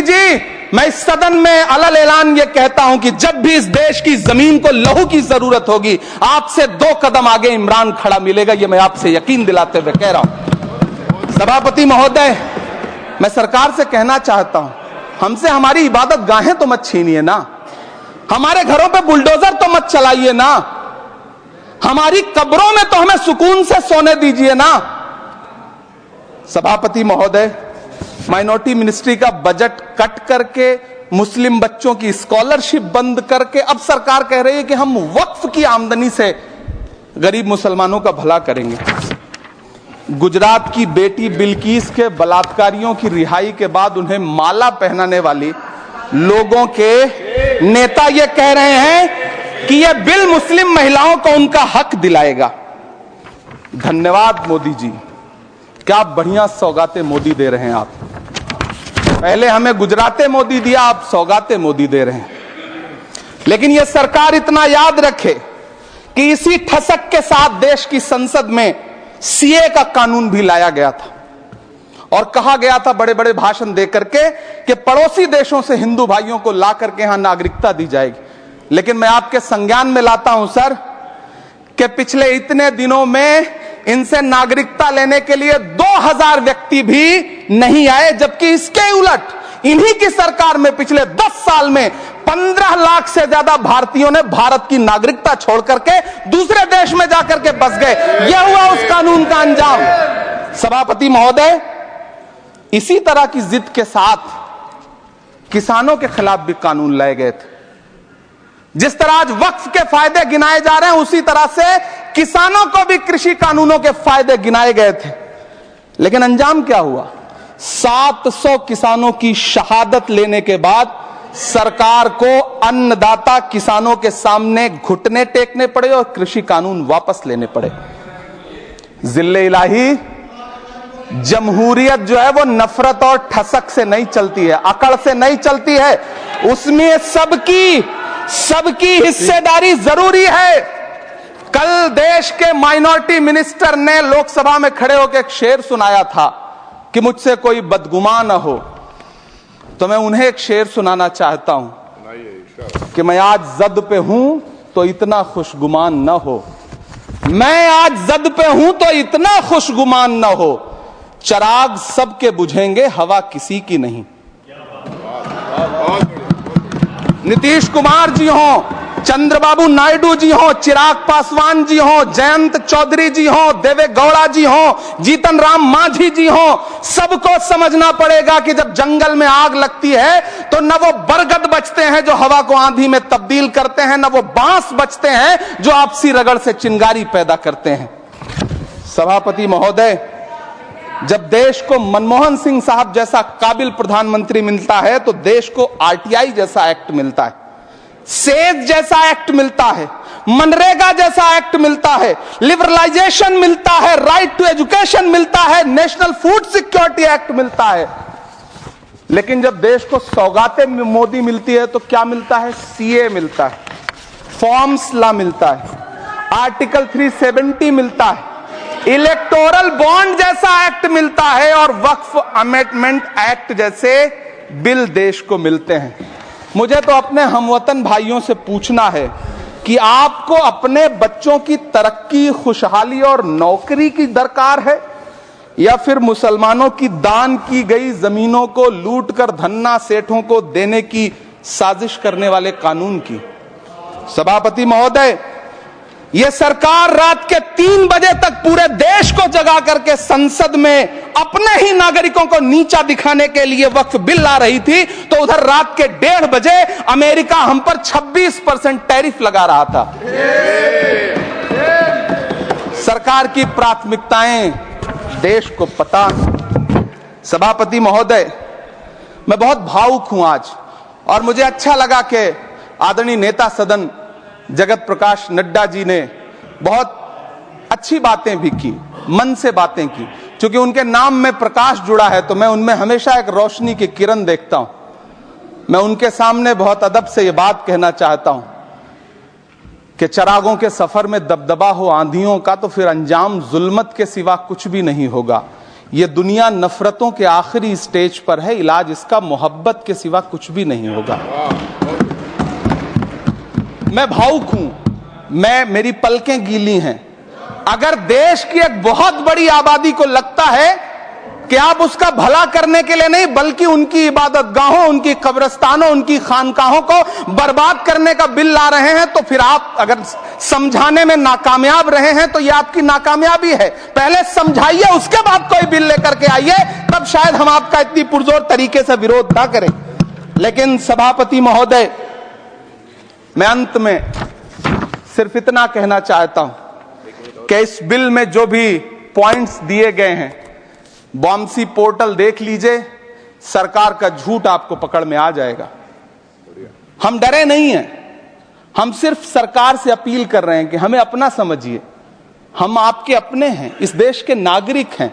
जी, मैं इस सदन में अलल ऐलान ये कहता हूं कि जब भी इस देश की जमीन को लहू की जरूरत होगी, आपसे 2 कदम आगे इमरान खड़ा मिलेगा। ये मैं आपसे यकीन दिलाते हुए कह रहा हूं। सभापति महोदय, मैं सरकार से कहना चाहता हूं, हमसे हमारी इबादत गाहें तो मत छीनिए ना, हमारे घरों पे बुलडोजर तो मत चलाइए ना, हमारी कब्रों में तो हमें सुकून से सोने दीजिए ना। सभापति महोदय, माइनॉरिटी मिनिस्ट्री का बजट कट करके, मुस्लिम बच्चों की स्कॉलरशिप बंद करके अब सरकार कह रही है कि हम वक्फ की आमदनी से गरीब मुसलमानों का भला करेंगे। गुजरात की बेटी बिल्किस के बलात्कारियों की रिहाई के बाद उन्हें माला पहनाने वाली लोगों के नेता ये कह रहे हैं कि यह बिल मुस्लिम महिलाओं को उनका हक दिलाएगा। धन्यवाद मोदी जी, क्या बढ़िया सौगातें मोदी दे रहे हैं आप। पहले हमें गुजराते मोदी दिया, आप सौगातें मोदी दे रहे हैं। लेकिन यह सरकार इतना याद रखे कि इसी ठसक के साथ देश की संसद में सीए का कानून भी लाया गया था और कहा गया था बड़े बड़े भाषण देकर के कि पड़ोसी देशों से हिंदू भाइयों को ला करके यहां नागरिकता दी जाएगी। लेकिन मैं आपके संज्ञान में लाता हूं सर कि पिछले इतने दिनों में इनसे नागरिकता लेने के लिए 2000 व्यक्ति भी नहीं आए, जबकि इसके उलट इन्हीं की सरकार में पिछले 10 साल में 15 लाख से ज्यादा भारतीयों ने भारत की नागरिकता छोड़ करके दूसरे देश में जाकर के बस गए। यह हुआ उस कानून का अंजाम। सभापति महोदय, इसी तरह की जिद के साथ किसानों के खिलाफ भी कानून लाए गए थे। जिस तरह आज वक्फ के फायदे गिनाए जा रहे हैं, उसी तरह से किसानों को भी कृषि कानूनों के फायदे गिनाए गए थे। लेकिन अंजाम क्या हुआ? 700 किसानों की शहादत लेने के बाद सरकार को अन्नदाता किसानों के सामने घुटने टेकने पड़े और कृषि कानून वापस लेने पड़े। जिल्ले इलाही, जमहूरियत जो है वो नफरत और ठसक से नहीं चलती है, अकड़ से नहीं चलती है, उसमें सबकी हिस्सेदारी जरूरी है। कल देश के माइनॉरिटी मिनिस्टर ने लोकसभा में खड़े होकर एक शेर सुनाया था कि मुझसे कोई बदगुमान न हो, तो मैं उन्हें एक शेर सुनाना चाहता हूं कि मैं आज जद पे हूं तो इतना खुशगुमान न हो, मैं आज जद पे हूं तो इतना खुशगुमान न हो, चराग सबके बुझेंगे हवा किसी की नहीं। नीतीश कुमार जी हो, चंद्रबाबू नायडू जी हो, चिराग पासवान जी हो, जयंत चौधरी जी हो, देवे गौड़ा जी हो, जीतन राम मांझी जी हो, सबको समझना पड़ेगा कि जब जंगल में आग लगती है तो न वो बरगद बचते हैं जो हवा को आंधी में तब्दील करते हैं, न वो बांस बचते हैं जो आपसी रगड़ से चिंगारी पैदा करते हैं। सभापति महोदय, जब देश को मनमोहन सिंह साहब जैसा काबिल प्रधानमंत्री मिलता है तो देश को आरटीआई जैसा एक्ट मिलता है, सेज जैसा एक्ट मिलता है, मनरेगा जैसा एक्ट मिलता है, लिबरलाइजेशन मिलता है, राइट टू एजुकेशन मिलता है, नेशनल फूड सिक्योरिटी एक्ट मिलता है। लेकिन जब देश को सौगातें मोदी मिलती है तो क्या मिलता है? सीए मिलता है, फॉर्म्स लॉ मिलता है, आर्टिकल 370 मिलता है, इलेक्टोरल बॉन्ड जैसा एक्ट मिलता है और वक्फ अमेंडमेंट एक्ट जैसे बिल देश को मिलते हैं। मुझे तो अपने हमवतन भाइयों से पूछना है कि आपको अपने बच्चों की तरक्की, खुशहाली और नौकरी की दरकार है या फिर मुसलमानों की दान की गई जमीनों को लूटकर धन्ना सेठों को देने की साजिश करने वाले कानून की? सभापति महोदय, यह सरकार रात के 3 बजे तक पूरे देश को जगा करके संसद में अपने ही नागरिकों को नीचा दिखाने के लिए वक्फ बिल ला रही थी, तो उधर रात के 1:30 बजे अमेरिका हम पर 26% टैरिफ लगा रहा था। सरकार की प्राथमिकताएं देश को पता। सभापति महोदय, मैं बहुत भावुक हूं आज, और मुझे अच्छा लगा कि आदरणीय नेता सदन जगत प्रकाश नड्डा जी ने बहुत अच्छी बातें भी की, मन से बातें की। क्योंकि उनके नाम में प्रकाश जुड़ा है तो मैं उनमें हमेशा एक रोशनी की किरण देखता हूं। मैं उनके सामने बहुत अदब से यह बात कहना चाहता हूं कि चरागों के सफर में दबदबा हो आंधियों का तो फिर अंजाम जुल्मत के सिवा कुछ भी नहीं होगा। ये दुनिया नफरतों के आखिरी स्टेज पर है, इलाज इसका मोहब्बत के सिवा कुछ भी नहीं होगा। मैं भावुक हूं, मेरी पलकें गीली हैं। अगर देश की एक बहुत बड़ी आबादी को लगता है कि आप उसका भला करने के लिए नहीं बल्कि उनकी इबादतगाहों, उनकी कब्रिस्तानों, उनकी खानकाहों को बर्बाद करने का बिल ला रहे हैं, तो फिर आप अगर समझाने में नाकामयाब रहे हैं तो यह आपकी नाकामयाबी है। पहले समझाइए, उसके बाद कोई बिल लेकर के आइए, तब शायद हम आपका इतनी पुरजोर तरीके से विरोध ना करें। लेकिन सभापति महोदय, मैं अंत में सिर्फ इतना कहना चाहता हूं कि इस बिल में जो भी पॉइंट्स दिए गए हैं, बॉम्सी पोर्टल देख लीजिए, सरकार का झूठ आपको पकड़ में आ जाएगा। हम डरे नहीं हैं, हम सिर्फ सरकार से अपील कर रहे हैं कि हमें अपना समझिए। हम आपके अपने हैं, इस देश के नागरिक हैं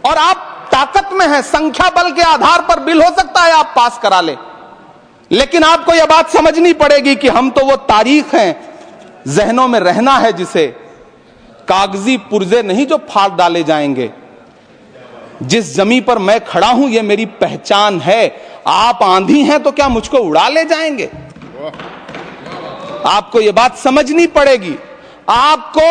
और आप ताकत में हैं। संख्या बल के आधार पर बिल हो सकता है आप पास करा ले, लेकिन आपको यह बात समझनी पड़ेगी कि हम तो वो तारीख हैं, जहनों में रहना है जिसे, कागजी पुर्जे नहीं जो फाड़ डाले जाएंगे। जिस जमीन पर मैं खड़ा हूं ये मेरी पहचान है। आप आंधी हैं तो क्या मुझको उड़ा ले जाएंगे? आपको यह बात समझनी पड़ेगी। आपको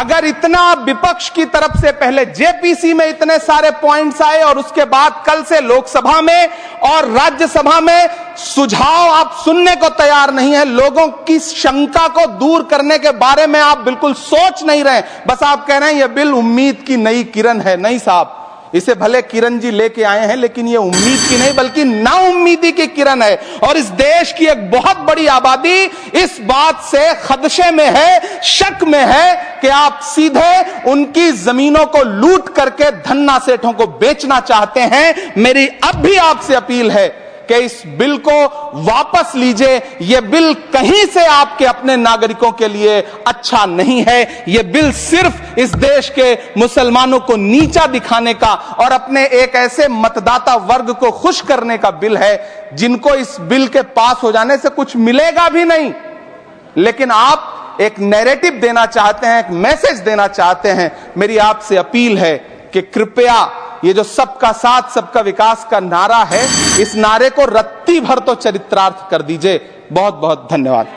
अगर इतना विपक्ष की तरफ से पहले जेपीसी में इतने सारे पॉइंट्स आए और उसके बाद कल से लोकसभा में और राज्यसभा में सुझाव आप सुनने को तैयार नहीं है, लोगों की शंका को दूर करने के बारे में आप बिल्कुल सोच नहीं रहे, बस आप कह रहे हैं यह बिल उम्मीद की नई किरण है। नहीं साहब, इसे भले किरण जी लेके आए हैं, लेकिन ये उम्मीद की नहीं बल्कि नाउम्मीदी की किरण है। और इस देश की एक बहुत बड़ी आबादी इस बात से खदशे में है, शक में है कि आप सीधे उनकी जमीनों को लूट करके धन्ना सेठों को बेचना चाहते हैं। मेरी अब भी आपसे अपील है कि इस बिल को वापस लीजिए। यह बिल कहीं से आपके अपने नागरिकों के लिए अच्छा नहीं है। यह बिल सिर्फ इस देश के मुसलमानों को नीचा दिखाने का और अपने एक ऐसे मतदाता वर्ग को खुश करने का बिल है जिनको इस बिल के पास हो जाने से कुछ मिलेगा भी नहीं। लेकिन आप एक नैरेटिव देना चाहते हैं, एक मैसेज देना चाहते हैं। मेरी आपसे अपील है कि कृपया ये जो सबका साथ सबका विकास का नारा है, इस नारे को रत्ती भर तो चरित्रार्थ कर दीजिए। बहुत बहुत धन्यवाद।